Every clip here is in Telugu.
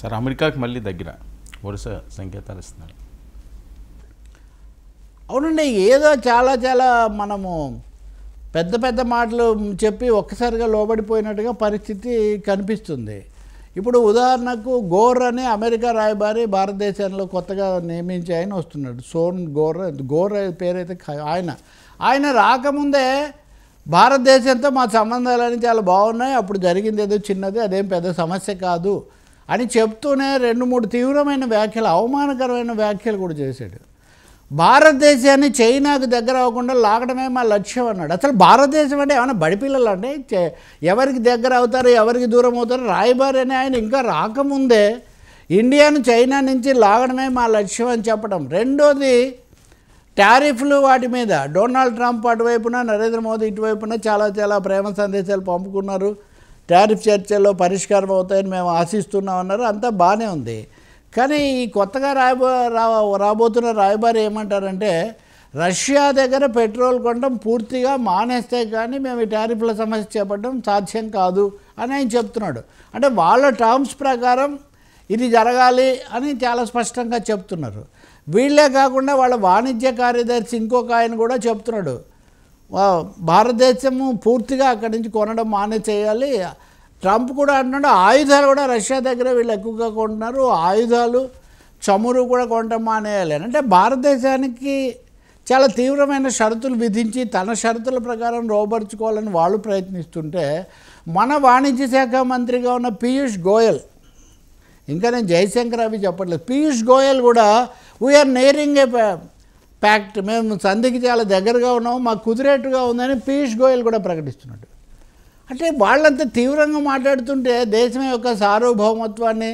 సార్ అమెరికాకి మళ్ళీ దగ్గర వరుస సంకేతాలు ఇస్తున్నారు. అవునండి, ఏదో చాలా చాలా మనము పెద్ద పెద్ద మాటలు చెప్పి ఒక్కసారిగా లోబడిపోయినట్టుగా పరిస్థితి కనిపిస్తుంది. ఇప్పుడు ఉదాహరణకు గోర్ అనే అమెరికా రాయబారి భారతదేశంలో కొత్తగా నియమించి ఆయన వస్తున్నాడు. సోన్ గోర్ పేరైతే ఆయన రాకముందే భారతదేశంతో మా సంబంధాలని చాలా బాగున్నాయి, అప్పుడు జరిగింది ఏదో చిన్నది, అదేం పెద్ద సమస్య కాదు అని చెప్తూనే 2-3 తీవ్రమైన వ్యాఖ్యలు, అవమానకరమైన వ్యాఖ్యలు కూడా చేశాడు. భారతదేశాన్ని చైనాకు దగ్గర అవ్వకుండా లాగడమే మా లక్ష్యం అన్నాడు. అసలు భారతదేశం అంటే ఏమైనా బడిపిల్లలు అంటే ఎవరికి దగ్గర అవుతారు ఎవరికి దూరం అవుతారు? రాయబారి అని ఆయన ఇంకా రాకముందే ఇండియాను చైనా నుంచి లాగడమే మా లక్ష్యం అని చెప్పడం. రెండోది టారిఫ్లు, వాటి మీద డొనాల్డ్ ట్రంప్ అటువైపున నరేంద్ర మోదీ ఇటువైపున చాలా చాలా ప్రేమ సందేశాలు పంపుకున్నారు. టారిఫ్ చర్చల్లో పరిష్కారం అవుతాయని మేము ఆశిస్తున్నాం అన్నారు. అంతా బాగానే ఉంది. కానీ ఈ కొత్తగా రాబోతున్న రాయబారి ఏమంటారంటే రష్యా దగ్గర పెట్రోల్ కొనడం పూర్తిగా మానేస్తే కానీ మేము ఈ టారిఫ్ల సమస్య చేపట్టడం సాధ్యం కాదు అని ఆయన చెప్తున్నాడు. అంటే వాళ్ళ టర్మ్స్ ప్రకారం ఇది జరగాలి అని చాలా స్పష్టంగా చెప్తున్నారు. వీళ్ళే కాకుండా వాళ్ళ వాణిజ్య కార్యదర్శి ఇంకొక ఆయన కూడా చెప్తున్నాడు, భారతదేశము పూర్తిగా అక్కడి నుంచి కొనడం మానేసేయాలి. ట్రంప్ కూడా అంటున్నాడు ఆయుధాలు కూడా రష్యా దగ్గర వీళ్ళు ఎక్కువగా కొంటున్నారు, ఆయుధాలు చమురు కూడా కొనడం మానేయాలి అని. అంటే భారతదేశానికి చాలా తీవ్రమైన షరతులు విధించి తన షరతుల ప్రకారం రోబర్చుకోవాలని వాళ్ళు ప్రయత్నిస్తుంటే మన వాణిజ్య శాఖ మంత్రిగా ఉన్న పీయూష్ గోయల్, ఇంకా నేను జయశంకర్ అవి చెప్పట్లేదు, పీయూష్ గోయల్ కూడా వీఆర్ నేరింగ్ ఏ ప్యాక్ట్, మేము సంధికి చాలా దగ్గరగా ఉన్నాము, మాకు కుదిరేట్టుగా ఉందని పీయూష్ గోయల్ కూడా ప్రకటిస్తున్నాడు. అంటే వాళ్ళంతా తీవ్రంగా మాట్లాడుతుంటే దేశం యొక్క సార్వభౌమత్వాన్ని,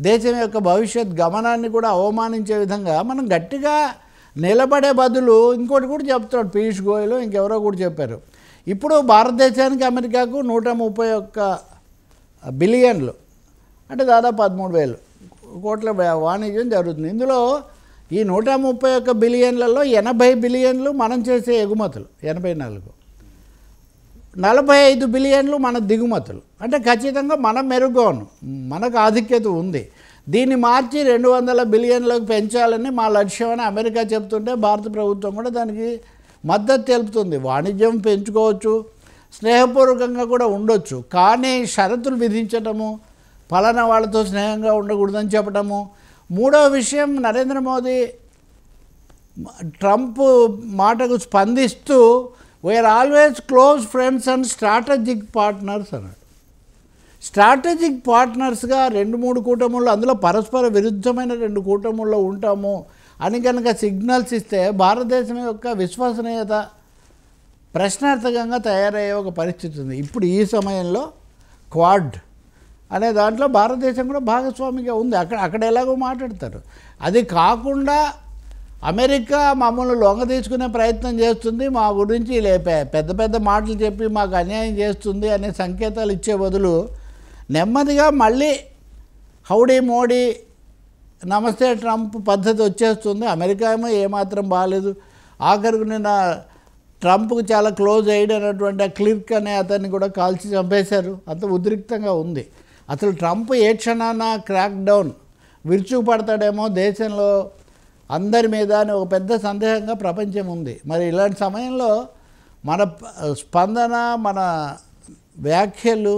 దేశం యొక్క భవిష్యత్ గమనాన్ని కూడా అవమానించే విధంగా మనం గట్టిగా నిలబడే బదులు ఇంకోటి కూడా చెప్తున్నాడు పీయూష్ గోయల్, ఇంకెవరో కూడా చెప్పారు. ఇప్పుడు భారతదేశానికి అమెరికాకు 131 బిలియన్లు అంటే దాదాపు 13,000 కోట్ల వాణిజ్యం జరుగుతుంది. ఇందులో ఈ 131 బిలియన్లలో 80 బిలియన్లు మనం చేసే ఎగుమతులు, 84, 45 బిలియన్లు మన దిగుమతులు. అంటే ఖచ్చితంగా మనం మెరుగోను, మనకు ఆధిక్యత ఉంది. దీన్ని మార్చి 200 బిలియన్లకు పెంచాలని మా లక్ష్యం అని అమెరికా చెప్తుంటే భారత ప్రభుత్వం కూడా దానికి మద్దతు తెలుపుతుంది. వాణిజ్యం పెంచుకోవచ్చు, స్నేహపూర్వకంగా కూడా ఉండొచ్చు, కానీ షరతులు విధించటము, ఫలానా వాళ్ళతో స్నేహంగా ఉండకూడదని చెప్పడము. మూడవ విషయం, నరేంద్ర మోదీ ట్రంప్ మాటకు స్పందిస్తూ we are always close friends and strategic partners అన్నాడు. స్ట్రాటజిక్ పార్ట్నర్స్గా 2-3 కూటముల్లో, అందులో పరస్పర విరుద్ధమైన 2 కూటముల్లో ఉంటాము అని కనుక సిగ్నల్స్ ఇస్తే భారతదేశం యొక్క విశ్వసనీయత ప్రశ్నార్థకంగా తయారయ్యే ఒక పరిస్థితి ఉంది. ఇప్పుడు ఈ సమయంలో క్వాడ్ అనే దాంట్లో భారతదేశం కూడా భాగస్వామిగా ఉంది. అక్కడ ఎలాగో మాట్లాడతారు. అది కాకుండా అమెరికా మమ్మల్ని లొంగ తీసుకునే ప్రయత్నం చేస్తుంది, మా గురించి పెద్ద పెద్ద మాటలు చెప్పి మాకు అన్యాయం చేస్తుంది అనే సంకేతాలు ఇచ్చే బదులు నెమ్మదిగా మళ్ళీ హౌడీ మోడీ నమస్తే ట్రంప్ పద్ధతి వచ్చేస్తుంది. అమెరికా ఏమో ఏమాత్రం బాగాలేదు. ఆఖరికి నిన్న ట్రంప్కు చాలా క్లోజ్ అయినటువంటి క్లిర్క్ అనే అతన్ని కూడా కాల్చి చంపేశారు. అంత ఉద్రిక్తంగా ఉంది. అసలు ట్రంప్ ఏ క్షణాన క్రాక్ డౌన్ విరుచుకుపడతాడేమో దేశంలో అందరి మీద అని ఒక పెద్ద సందేహంగా ప్రపంచం ఉంది. మరి ఇలాంటి సమయంలో మన స్పందన, మన వ్యాఖ్యలు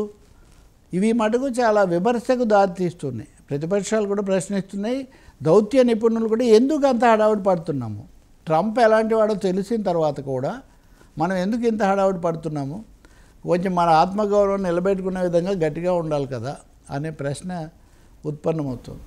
ఇవి మటుకు చాలా విమర్శకు దారితీస్తున్నాయి. ప్రతిపక్షాలు కూడా ప్రశ్నిస్తున్నాయి, దౌత్య నిపుణులు కూడా ఎందుకు అంత హడావుడి పడుతున్నాము, ట్రంప్ ఎలాంటి వాడో తెలిసిన తర్వాత కూడా మనం ఎందుకు ఇంత హడావుడి పడుతున్నాము, కొంచెం మన ఆత్మగౌరవం నిలబెట్టుకునే విధంగా గట్టిగా ఉండాలి కదా అనే ప్రశ్న ఉత్పన్నమవుతుంది.